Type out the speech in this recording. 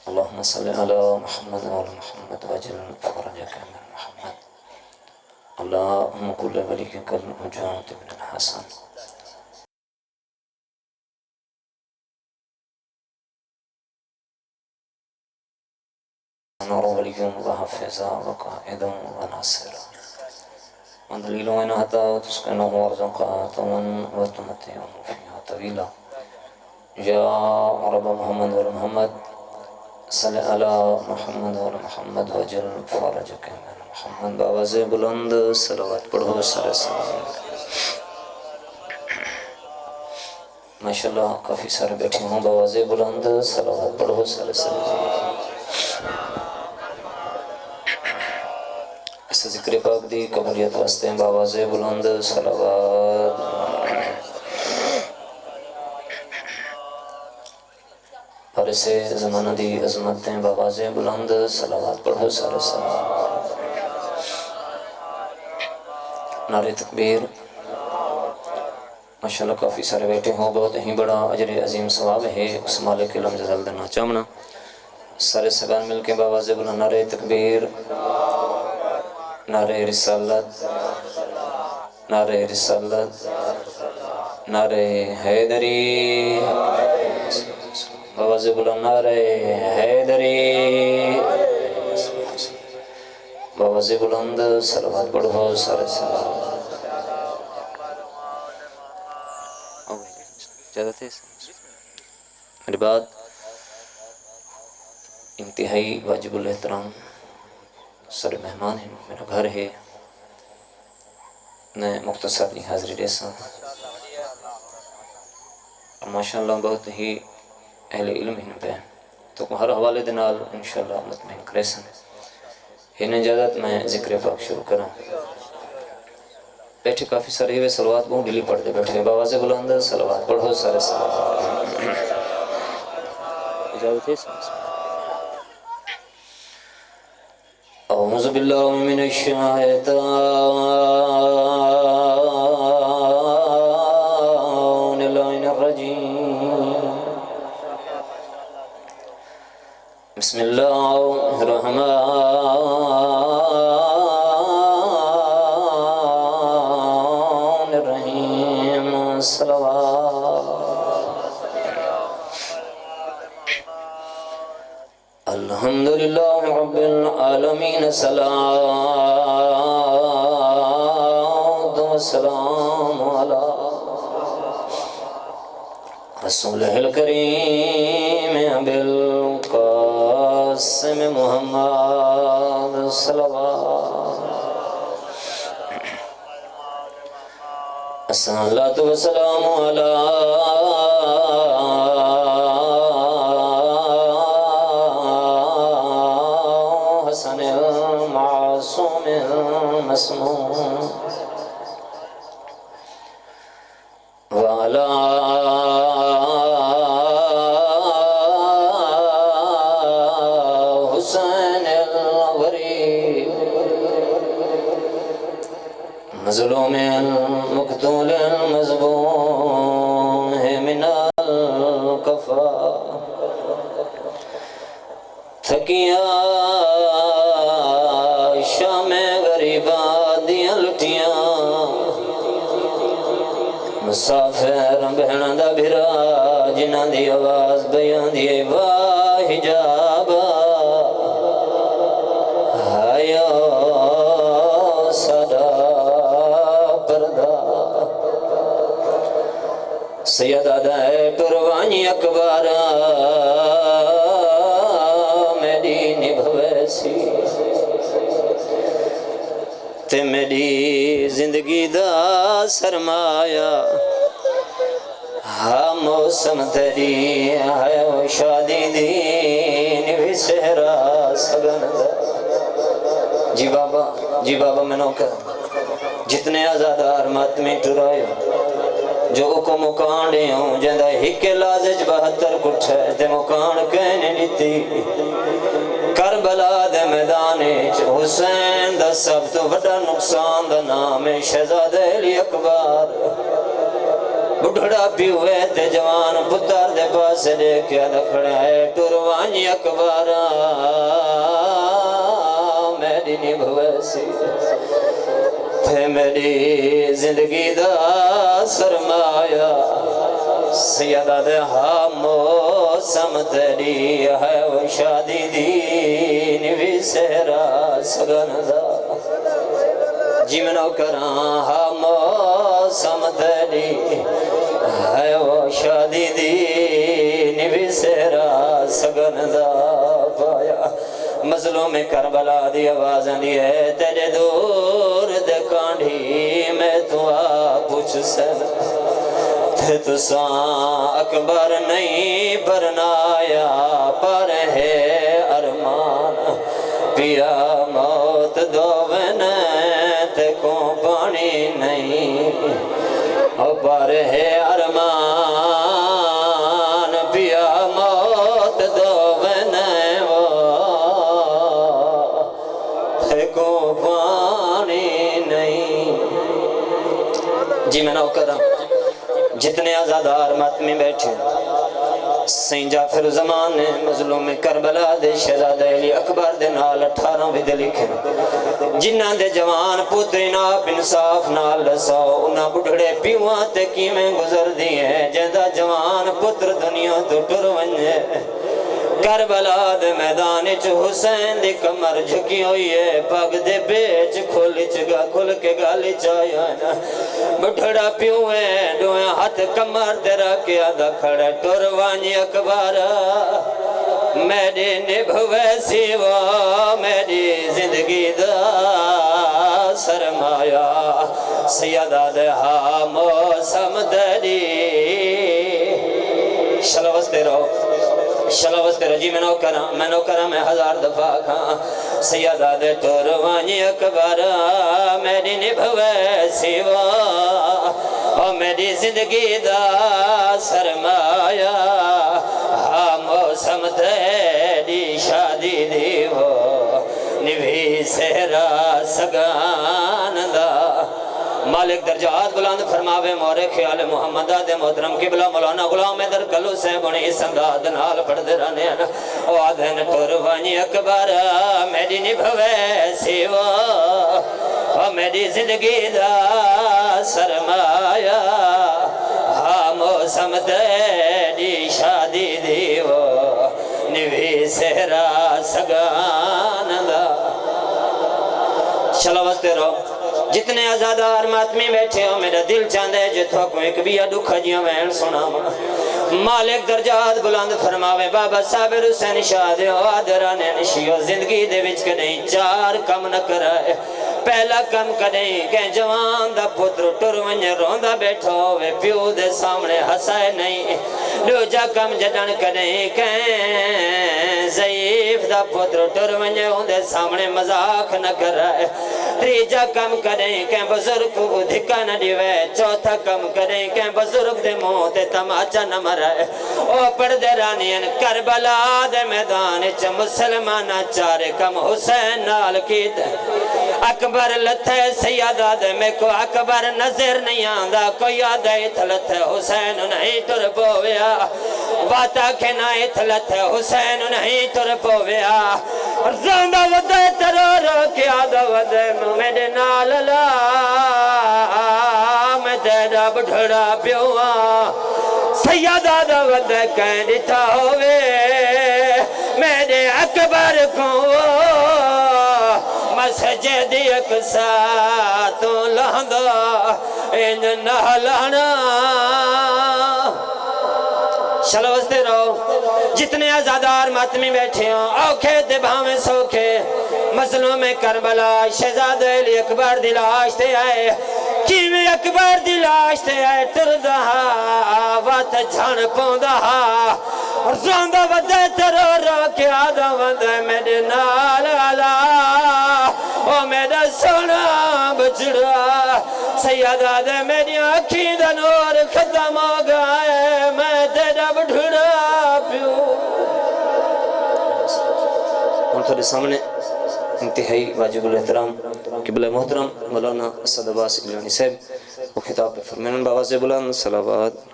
اللهم صل على محمد وعلى محمد وجل فرجك من محمد. اللهم كل وليك المجاهد بن الحسن وليا وحافظا وقائدا وناصرا ودليلا ونهتا وتسكنه وارزقا طوعا وتمتعه فيها طويلا. يا رب محمد وعلى محمد صل على محمد وعلى محمد وجل فرجك من محمد. باواز بلند صلوات پڑھو سر سلام. ماشاءاللہ کافی سارے بیٹھے ہوں. باواز بلند صلوات پڑھو سر سلام. اس ذکر پاک دی قبولیت واسطے باواز بلند صلوات. اور اسے زمانہ دی عظمت دیں باواز بلند صلوات پڑھو سر سلام. نعرہ تکبیر. ماشاءاللہ کافی سارے بیٹھے ہوں. بہت ہی بڑا اجر عظیم ثواب ہے اس مالک علم جزل دینا چاہمنا. سارے سبان مل کے باواز بلند نعرہ تکبیر، نعرہ رسالت، نعرہ رسالت، نعرہ حیدری. باواز بلند نعرہ حیدری. باواز بلند صلوات پڑھو سارے سلام. میری بات انتہائی واجب الاحترام سر مہمان ہیں، میرا گھر ہے. میں مختصر کی حاضری دیسا اور ماشاءاللہ بہت ہی اہل علم ہی پہ تو ہر حوالے دنال انشاءاللہ مطمئن کرے سن. ان اجازت میں ذکر پاک شروع کروں. بیٹھے کافی سارے ہوئے صلوات بہت ڈیلی پڑھتے بیٹھے. باواز بلند صلوات پڑھو سارے صلوات. اجازت ہے اعوذ باللہ من الشیطان الرجیم. بسم اللہ الرحمن الرحیم. الحمدللہ رب العالمین. صلاۃ والسلام علی رسولہ الکریم بالقاسم محمد صلوات. الصلاۃ والسلام علی حسن المعصوم المسموم وعلى حسن الغریب مظلوم المقتول المذبوح من الکفا. تھکیاں شام غریباں دیاں لٹیاں مسافر بہناں دا بھرا جنہاں دی آواز بیان دی واہ حجاب ہایا ساڈا پردہ. سیدہ دائے پروانی اکبر میری نبھوے سی تے میری زندگی دا سرمایہ. ہاں موسم تیری ہے شادی دین بھی سہرا سگن دا. جی بابا میں نوکر جتنے آزادار ماتمی ٹرائے جو کو مکان دے ہوں جندہ ہکے لازج 72 کٹھے تے مکان کہنے لیتی. کربلا دے میدانے حسین دا سب تو بڑا نقصان دا نام شہزادہ علی اکبر. بڑھڑا پیوے تے جوان پتر دے پاس دیکھیا دا کھڑا ہے ٹروا وانی اکبارا میری نبھویسی تھے میری زندگی دا سرمایہ سیدہ دے موسم تیری ہے وہ شادی دی نوی سہرا سگن دا جی میں نو کراں موسم تیری ہے وہ شادی دی نوی سہرا سگن دا پایا مظلوم کربلا دی آوازیں دی ہے تیرے دور دے کانڈھی میں تو آ پوچھ سن تھے تو ساں اکبر نہیں برنایا پر ہے ارمان پیا موت دوون تے کو پانی نہیں او پر ہے ارمان پیا موت دوون تے کو پانی نہیں جی میں نو کرم جتنے آزادار ماتمی بیٹھے سین جعفر زمان نے مظلوم کربلا دے شہزادہ علی اکبر دے نال 18 بھی دے لکھے جنہ دے جوان پتری ناپ انصاف نال رساؤ انہاں بڑھڑے پیوان تے کیمیں گزر دی ہیں جیدہ جوان پتر دنیا تو ٹر ونجے کربلا دے میدان چ حسین دی کمر جھکی ہوئی ہے پاگ دے بیچ کھل کے گالی چایا نا بڑھڑا پیو ہے ڈوئے ہاتھ کمر دے رکھے آدھا کھڑا ٹر وانی اکبارا میری نبھوے سیوا میری زندگی دا سرمایہ سیدہ دے موسم دری شلوستے رہو شلوستے رجی میں نو کرم میں 1000 دفعہ کھاں سیدہ دے ٹور وانی اکبارا میری نبھوے سیوا اور میری زندگی دا سرمایہ موسم تیری شادی دی ہو نوی سہرا سگان دا مالک درجات بلند فرماوے مورے خیال محمد آدھے محترم قبلہ مولانا غلام در کلو سے بنی سنداد نال پڑھ دے رانے او آدھے نٹور وانی اکبارا میری نبھوے سیوا اور میری زندگی دا سرمایہ موسم تیری شادی دیو نوی سہرا سگان دا چلو وستے رہو جتنے آزادار ماتمی بیٹھے ہو میرا دل چاندے جتھو کو ایک بھی دکھا جیاں میں سنا مالک درجات بلند فرماوے بابا صابر حسین شاہ دے آدرانے نشیو زندگی دے وچ کدیں 4 کم نہ کرائے پہلا کم کدیں کہ جوان دا پتر ٹر ونجے روندہ بیٹھا ہوئے پیو دے سامنے ہسائے نہیں دوجا کم جدن کدیں کہ ضعیف دا پتر ٹر ونجے ہوندے سامنے مذاق نہ کرائے تیجا کم کریں کہ بزرگ کو دھکا نہ دیوے چوتھا کم کریں کہ بزرگ دے موت تماچا نہ مرائے او پردے رانین کربلا دے میدان چا مسلمانہ 4 کم حسین نال کی دے اکبر لتھے سیادہ دے میں کو اکبر نظر نہیں آندہ کوئی آدھے تھلتھے حسین نہیں تر پویا واتا کے نائے تھلتھے حسین نہیں تر پویا زندہ ودے ترور کیا دو ودے میرے نال لا میں تیرا بڑھڑا پیوا سیادہ دو ودے کہیں دیتا ہوئے میرے اکبر کو مسجد ایک ساتوں لہنگا ان نہلانا چلو وستے رہو جتنے آزادار ماتمی بیٹھے ہوں اوکھے دبھاویں سوکھے مظلوم کربلا شہزاد علی اکبر دلاشتے آئے کیویں اکبر دلاشتے آئے تردہا وات جھان پوندہا اور زندہ ودے ترور کے آدھا ودے میرے نال آلا او میرا سونا بچڑا سیادہ دے میری آنکھی دا نور ختم ہو گئے میں تیرا بڑھڑا پیوں اور تھوڑے سامنے انتہائی واجب الاحترام قبلہ محترم مولانا اسد عباس گیلانی صاحب وہ خطاب پہ فرمائیں بآواز بلند صلوات